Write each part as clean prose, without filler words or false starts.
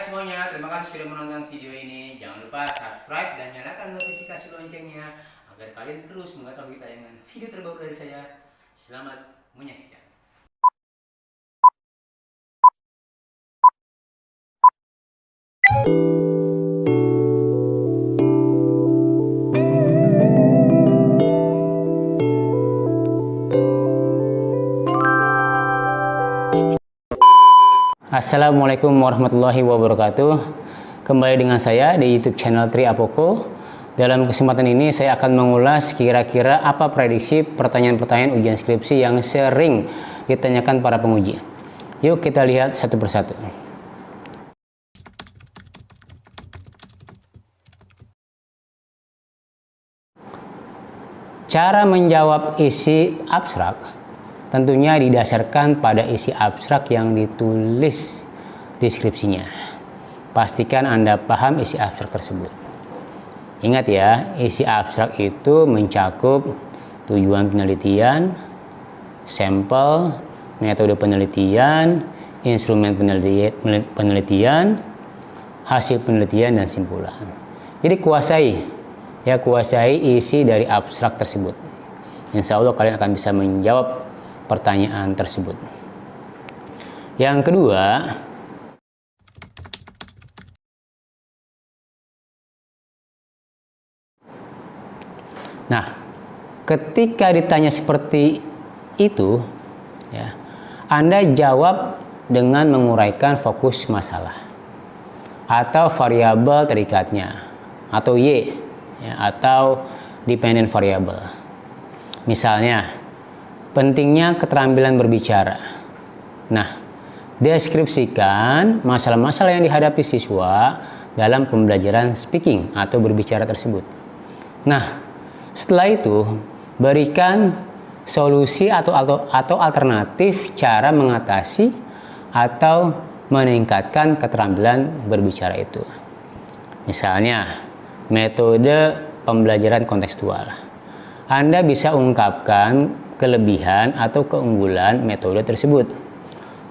semuanya, terima kasih sudah menonton video ini. Jangan lupa subscribe dan nyalakan notifikasi loncengnya agar kalian terus mengetahui tayangan video terbaru dari saya. Selamat menyaksikan. Assalamualaikum warahmatullahi wabarakatuh. Kembali dengan saya di YouTube channel Tri Apoko. Dalam kesempatan ini saya akan mengulas kira-kira apa prediksi pertanyaan-pertanyaan ujian skripsi yang sering ditanyakan para penguji. Yuk kita lihat satu persatu. Cara menjawab isi abstrak tentunya didasarkan pada isi abstrak yang ditulis deskripsinya. Pastikan Anda paham isi abstrak tersebut. Ingat ya, isi abstrak itu mencakup tujuan penelitian, sampel, metode penelitian, instrumen penelitian, hasil penelitian, dan simpulan. Jadi kuasai isi dari abstrak tersebut. Insya Allah kalian akan bisa menjawab pertanyaan tersebut. Yang kedua, nah, ketika ditanya seperti itu, ya, Anda jawab dengan menguraikan fokus masalah atau variabel terikatnya, atau Y, ya, atau dependent variable. Misalnya, pentingnya keterampilan berbicara. Nah, deskripsikan masalah-masalah yang dihadapi siswa dalam pembelajaran speaking atau berbicara tersebut. Nah, setelah itu berikan solusi atau alternatif cara mengatasi atau meningkatkan keterampilan berbicara itu. Misalnya, metode pembelajaran kontekstual. Anda bisa ungkapkan kelebihan atau keunggulan metode tersebut.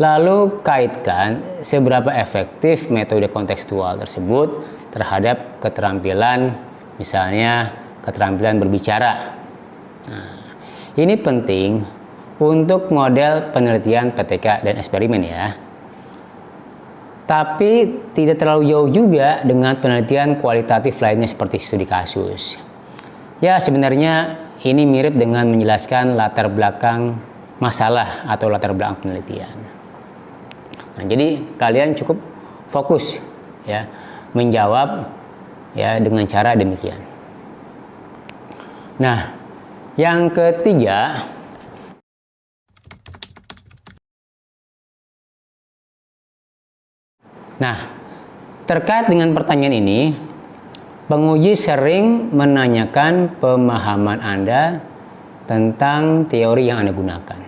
Lalu kaitkan seberapa efektif metode kontekstual tersebut terhadap keterampilan, misalnya keterampilan berbicara. Nah, ini penting untuk model penelitian PTK dan eksperimen ya. Tapi tidak terlalu jauh juga dengan penelitian kualitatif lainnya seperti studi kasus. Ya, sebenarnya ini mirip dengan menjelaskan latar belakang masalah atau latar belakang penelitian. Nah, jadi kalian cukup fokus ya menjawab ya dengan cara demikian. Nah, yang ketiga, terkait dengan pertanyaan ini, penguji sering menanyakan pemahaman Anda tentang teori yang Anda gunakan.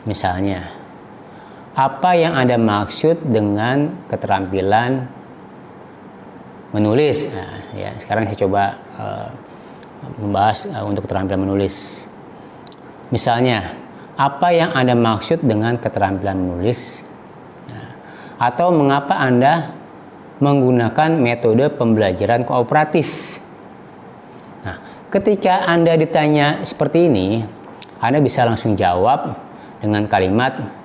Misalnya, apa yang Anda maksud dengan keterampilan menulis? Nah, ya, sekarang saya coba membahas untuk keterampilan menulis. Misalnya, apa yang Anda maksud dengan keterampilan menulis? Nah, atau mengapa Anda menggunakan metode pembelajaran kooperatif. Nah, ketika Anda ditanya seperti ini, Anda bisa langsung jawab dengan kalimat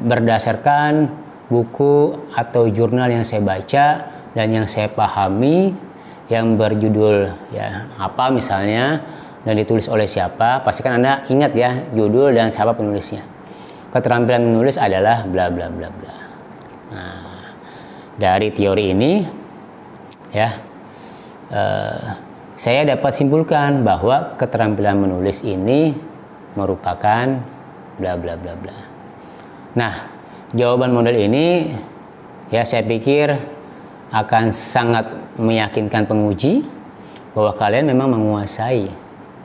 berdasarkan buku atau jurnal yang saya baca dan yang saya pahami yang berjudul ya apa misalnya dan ditulis oleh siapa. Pastikan Anda ingat ya judul dan siapa penulisnya. Keterampilan menulis adalah bla bla bla bla. Nah, dari teori ini ya saya dapat simpulkan bahwa keterampilan menulis ini merupakan bla bla bla bla. Nah, jawaban model ini ya saya pikir akan sangat meyakinkan penguji bahwa kalian memang menguasai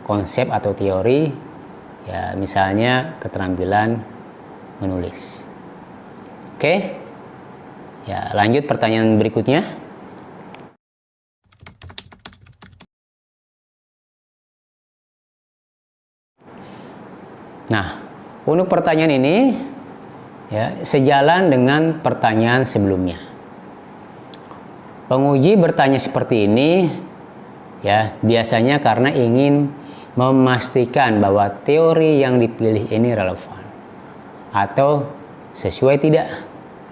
konsep atau teori ya misalnya keterampilan menulis. Oke? Ya, lanjut pertanyaan berikutnya. Nah, untuk pertanyaan ini ya, sejalan dengan pertanyaan sebelumnya. Penguji bertanya seperti ini ya biasanya karena ingin memastikan bahwa teori yang dipilih ini relevan atau sesuai tidak.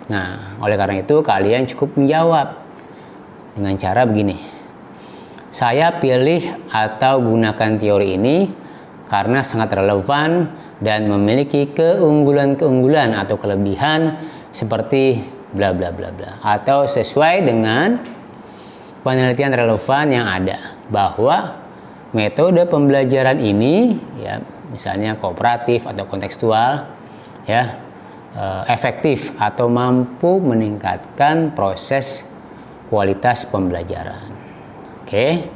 Nah, oleh karena itu kalian cukup menjawab dengan cara begini. Saya pilih atau gunakan teori ini karena sangat relevan dan memiliki keunggulan-keunggulan atau kelebihan seperti bla bla bla bla, atau sesuai dengan penelitian relevan yang ada bahwa metode pembelajaran ini ya misalnya kooperatif atau kontekstual ya efektif atau mampu meningkatkan proses kualitas pembelajaran. Oke.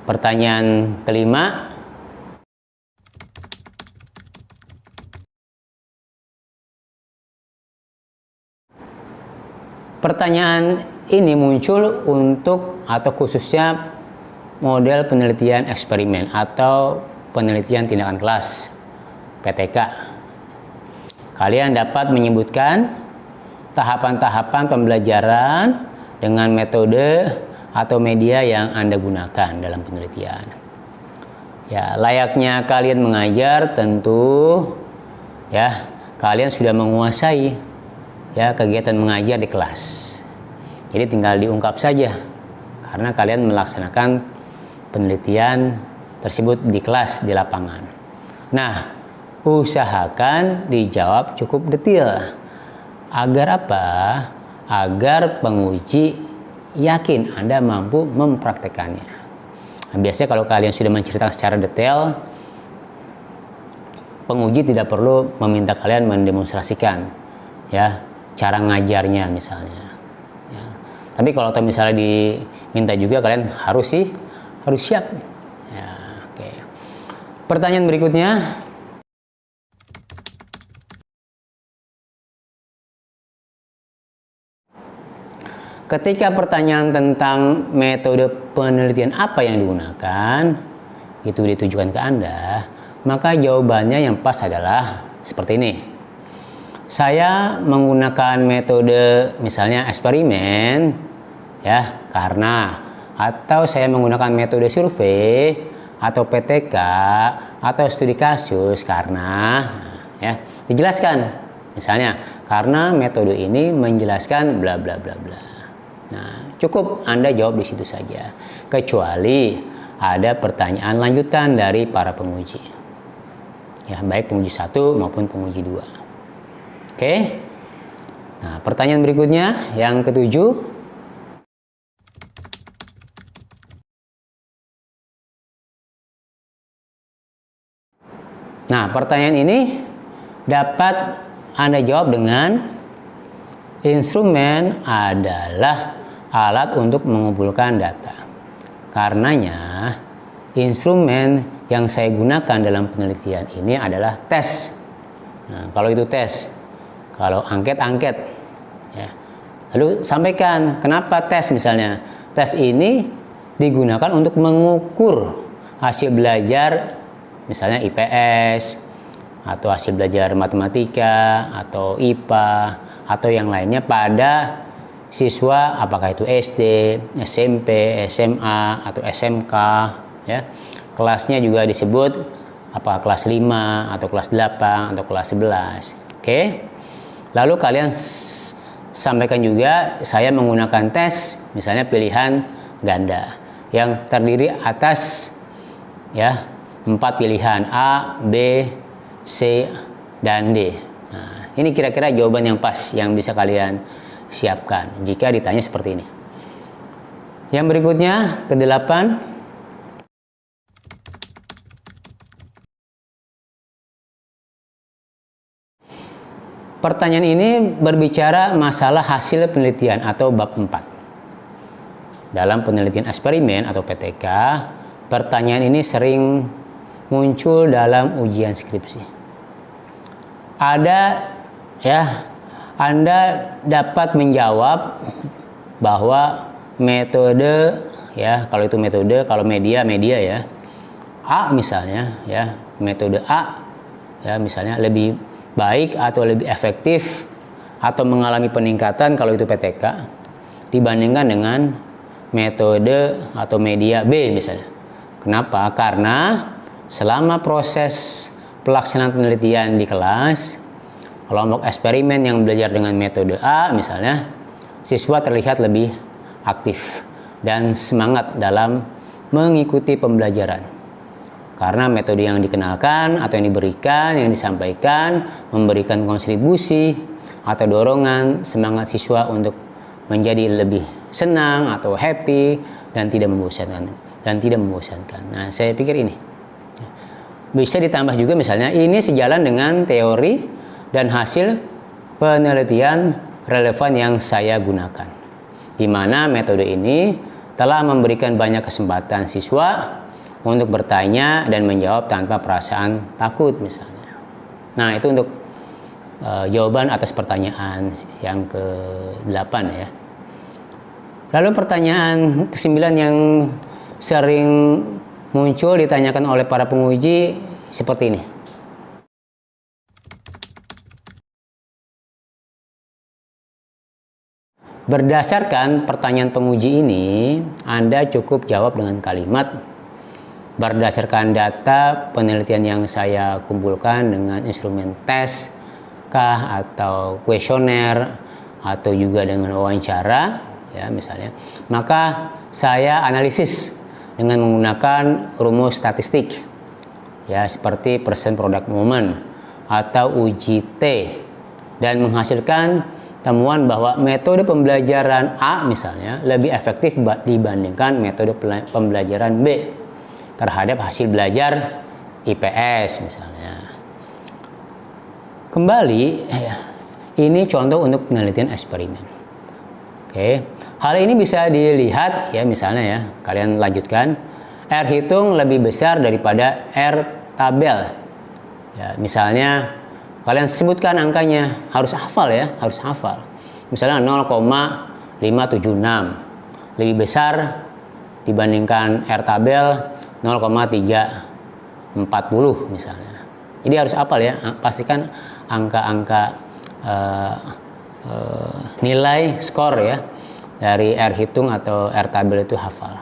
Pertanyaan kelima. Pertanyaan ini muncul untuk atau khususnya model penelitian eksperimen atau penelitian tindakan kelas PTK. Kalian dapat menyebutkan tahapan-tahapan pembelajaran dengan metode atau media yang Anda gunakan dalam penelitian. Ya, layaknya kalian mengajar tentu ya kalian sudah menguasai ya kegiatan mengajar di kelas. Jadi tinggal diungkap saja karena kalian melaksanakan penelitian tersebut di kelas di lapangan. Nah, usahakan dijawab cukup detail. Agar apa? Agar penguji yakin Anda mampu mempraktekannya. Nah, biasanya kalau kalian sudah menceritakan secara detail, penguji tidak perlu meminta kalian mendemonstrasikan ya cara ngajarnya misalnya ya. Tapi kalau misalnya diminta juga kalian harus siap ya. Oke. Pertanyaan berikutnya, ketika pertanyaan tentang metode penelitian apa yang digunakan itu ditujukan ke Anda, maka jawabannya yang pas adalah seperti ini. Saya menggunakan metode misalnya eksperimen ya karena, atau saya menggunakan metode survei atau PTK atau studi kasus karena ya dijelaskan. Misalnya karena metode ini menjelaskan bla bla bla bla. Nah, cukup Anda jawab di situ saja. Kecuali ada pertanyaan lanjutan dari para penguji. Ya, baik penguji 1 maupun penguji 2. Oke. Nah, pertanyaan berikutnya yang ketujuh. Nah, pertanyaan ini dapat Anda jawab dengan instrumen adalah alat untuk mengumpulkan data. Karenanya, instrumen yang saya gunakan dalam penelitian ini adalah tes. Nah, kalau itu tes, kalau angket ya. Lalu sampaikan kenapa tes misalnya. Tes ini digunakan untuk mengukur hasil belajar misalnya IPS atau hasil belajar matematika atau IPA atau yang lainnya pada siswa apakah itu SD, SMP, SMA atau SMK ya. Kelasnya juga disebut apakah kelas 5 atau kelas 8 atau kelas 11. Oke. Lalu kalian sampaikan juga saya menggunakan tes misalnya pilihan ganda yang terdiri atas ya 4 pilihan A, B, C, dan D. Nah, ini kira-kira jawaban yang pas yang bisa kalian siapkan jika ditanya seperti ini. Yang berikutnya ke-8. Pertanyaan ini berbicara masalah hasil penelitian atau bab 4. Dalam penelitian eksperimen atau PTK, pertanyaan ini sering muncul dalam ujian skripsi. Anda dapat menjawab bahwa metode ya, kalau itu metode, kalau media ya. A misalnya ya, metode A ya misalnya lebih baik atau lebih efektif atau mengalami peningkatan kalau itu PTK dibandingkan dengan metode atau media B misalnya. Kenapa? Karena selama proses pelaksanaan penelitian di kelas, kelompok eksperimen yang belajar dengan metode A misalnya, siswa terlihat lebih aktif dan semangat dalam mengikuti pembelajaran. Karena metode yang dikenalkan atau yang diberikan, yang disampaikan, memberikan kontribusi atau dorongan semangat siswa untuk menjadi lebih senang atau happy dan tidak membosankan. Nah, saya pikir ini bisa ditambah juga misalnya ini sejalan dengan teori dan hasil penelitian relevan yang saya gunakan, di mana metode ini telah memberikan banyak kesempatan siswa untuk bertanya dan menjawab tanpa perasaan takut misalnya. Nah, itu untuk jawaban atas pertanyaan yang ke-8 ya. Lalu pertanyaan ke-9 yang sering muncul ditanyakan oleh para penguji seperti ini. Berdasarkan pertanyaan penguji ini, Anda cukup jawab dengan kalimat berdasarkan data penelitian yang saya kumpulkan dengan instrumen tes kah atau kuesioner atau juga dengan wawancara ya misalnya, maka saya analisis dengan menggunakan rumus statistik ya seperti percent product movement atau uji T dan menghasilkan temuan bahwa metode pembelajaran A misalnya lebih efektif dibandingkan metode pembelajaran B terhadap hasil belajar IPS misalnya. Kembali, ini contoh untuk penelitian eksperimen. Oke, hal ini bisa dilihat ya misalnya ya, kalian lanjutkan. R hitung lebih besar daripada R tabel. Ya, misalnya kalian sebutkan angkanya, harus hafal ya, harus hafal. Misalnya 0,576 lebih besar dibandingkan R tabel 0,340 misalnya. Jadi harus hafal ya, pastikan angka-angka nilai skor ya dari R hitung atau R tabel itu hafal.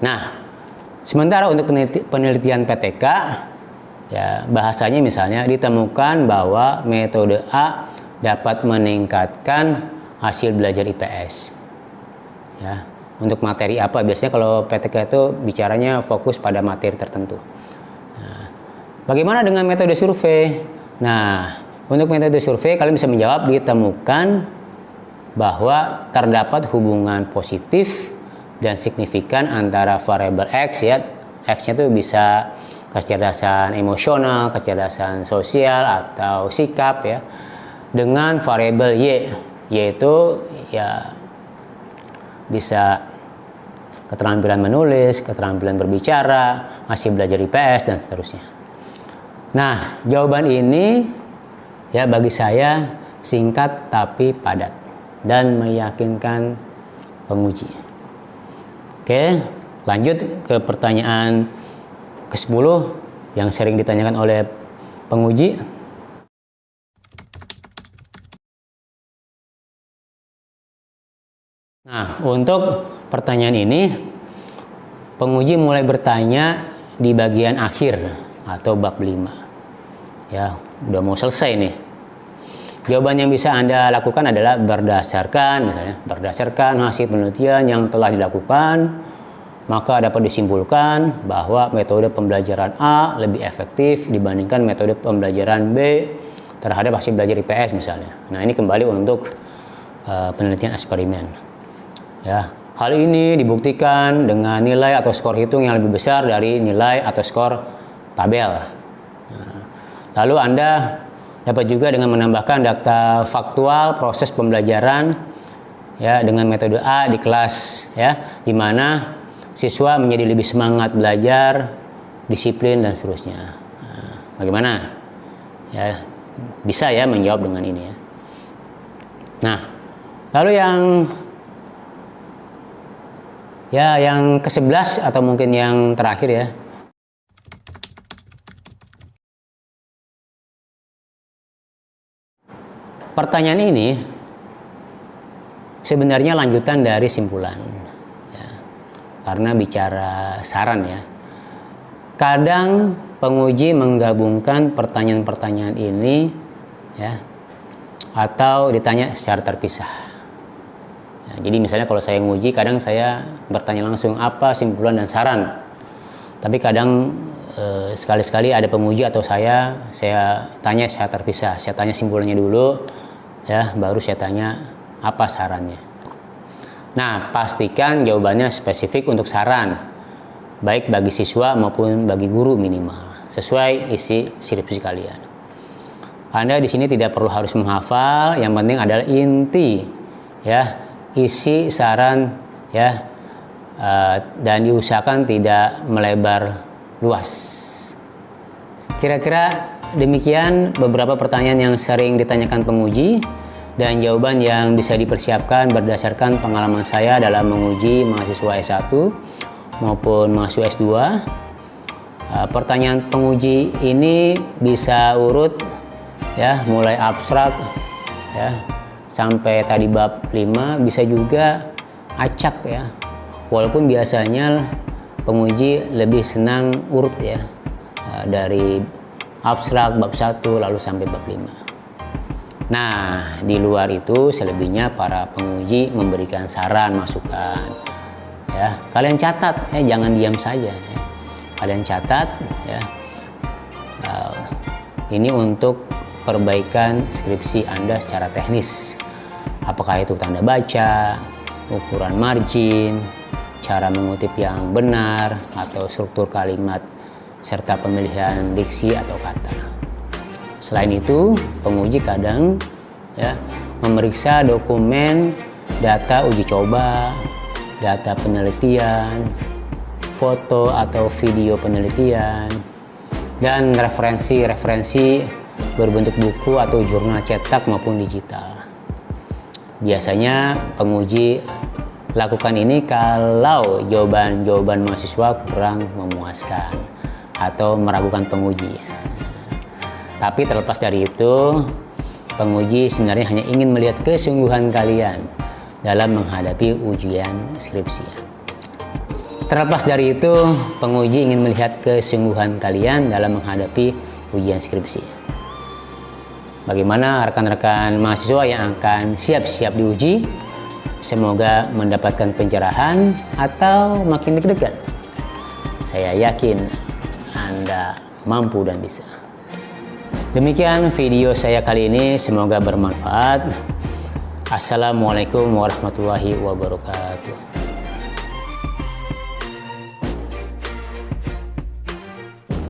Nah, sementara untuk penelitian PTK ya bahasanya misalnya ditemukan bahwa metode A dapat meningkatkan hasil belajar IPS. Ya, untuk materi apa? Biasanya kalau PTK itu bicaranya fokus pada materi tertentu. Nah, bagaimana dengan metode survei? Nah, untuk metode survei kalian bisa menjawab ditemukan bahwa terdapat hubungan positif dan signifikan antara variabel X ya. X-nya itu bisa kecerdasan emosional, kecerdasan sosial atau sikap ya, dengan variabel Y, yaitu ya bisa keterampilan menulis, keterampilan berbicara, hasil belajar IPS dan seterusnya. Nah, jawaban ini ya bagi saya singkat tapi padat dan meyakinkan penguji. Oke, lanjut ke pertanyaan ke-10 yang sering ditanyakan oleh penguji. Nah, untuk pertanyaan ini penguji mulai bertanya di bagian akhir atau bab 5. Ya, udah mau selesai nih. Jawaban yang bisa Anda lakukan adalah berdasarkan hasil penelitian yang telah dilakukan, maka dapat disimpulkan bahwa metode pembelajaran A lebih efektif dibandingkan metode pembelajaran B terhadap hasil belajar IPS misalnya. Nah, ini kembali untuk penelitian eksperimen. Ya, hal ini dibuktikan dengan nilai atau skor hitung yang lebih besar dari nilai atau skor tabel. Nah, lalu Anda dapat juga dengan menambahkan data faktual proses pembelajaran ya dengan metode A di kelas ya, di mana siswa menjadi lebih semangat belajar, disiplin dan seterusnya. Nah, bagaimana? Ya, bisa ya menjawab dengan ini ya. Nah, lalu yang ke-11 atau mungkin yang terakhir ya. pertanyaan ini sebenarnya lanjutan dari simpulan, ya. Karena bicara saran ya. Kadang penguji menggabungkan pertanyaan-pertanyaan ini, ya, atau ditanya secara terpisah. Ya, jadi misalnya kalau saya nguji, kadang saya bertanya langsung apa simpulan dan saran. Tapi kadang sekali-sekali ada penguji atau saya tanya secara terpisah. Saya tanya simpulannya dulu, ya, baru saya tanya apa sarannya. Nah, pastikan jawabannya spesifik untuk saran, baik bagi siswa maupun bagi guru minimal, sesuai isi skripsi kalian. Anda di sini tidak perlu harus menghafal, yang penting adalah inti, ya, isi saran, ya, dan diusahakan tidak melebar luas. Kira-kira demikian beberapa pertanyaan yang sering ditanyakan penguji dan jawaban yang bisa dipersiapkan berdasarkan pengalaman saya dalam menguji mahasiswa S1 maupun mahasiswa S2. Pertanyaan penguji ini bisa urut, ya, mulai abstrak, ya, sampai tadi bab 5, bisa juga acak, ya. Walaupun biasanya penguji lebih senang urut, ya, dari abstrak bab 1 lalu sampai bab 5. Nah, di luar itu selebihnya para penguji memberikan saran, masukan. Ya, kalian catat, ya, jangan diam saja. Ya. Kalian catat, ya. Ini untuk perbaikan skripsi Anda secara teknis. Apakah itu tanda baca, ukuran margin, cara mengutip yang benar, atau struktur kalimat serta pemilihan diksi atau kata. Selain itu, penguji kadang, ya, memeriksa dokumen data uji coba, data penelitian, foto atau video penelitian, dan referensi-referensi berbentuk buku atau jurnal cetak maupun digital. Biasanya penguji lakukan ini kalau jawaban-jawaban mahasiswa kurang memuaskan atau meragukan penguji. Tapi terlepas dari itu, penguji sebenarnya hanya ingin melihat kesungguhan kalian dalam menghadapi ujian skripsi. Terlepas dari itu, penguji ingin melihat kesungguhan kalian dalam menghadapi ujian skripsi. Bagaimana rekan-rekan mahasiswa yang akan siap-siap diuji? Semoga mendapatkan pencerahan atau makin deg-degan. Saya yakin Anda mampu dan bisa. Demikian video saya kali ini, semoga bermanfaat. Assalamualaikum warahmatullahi wabarakatuh.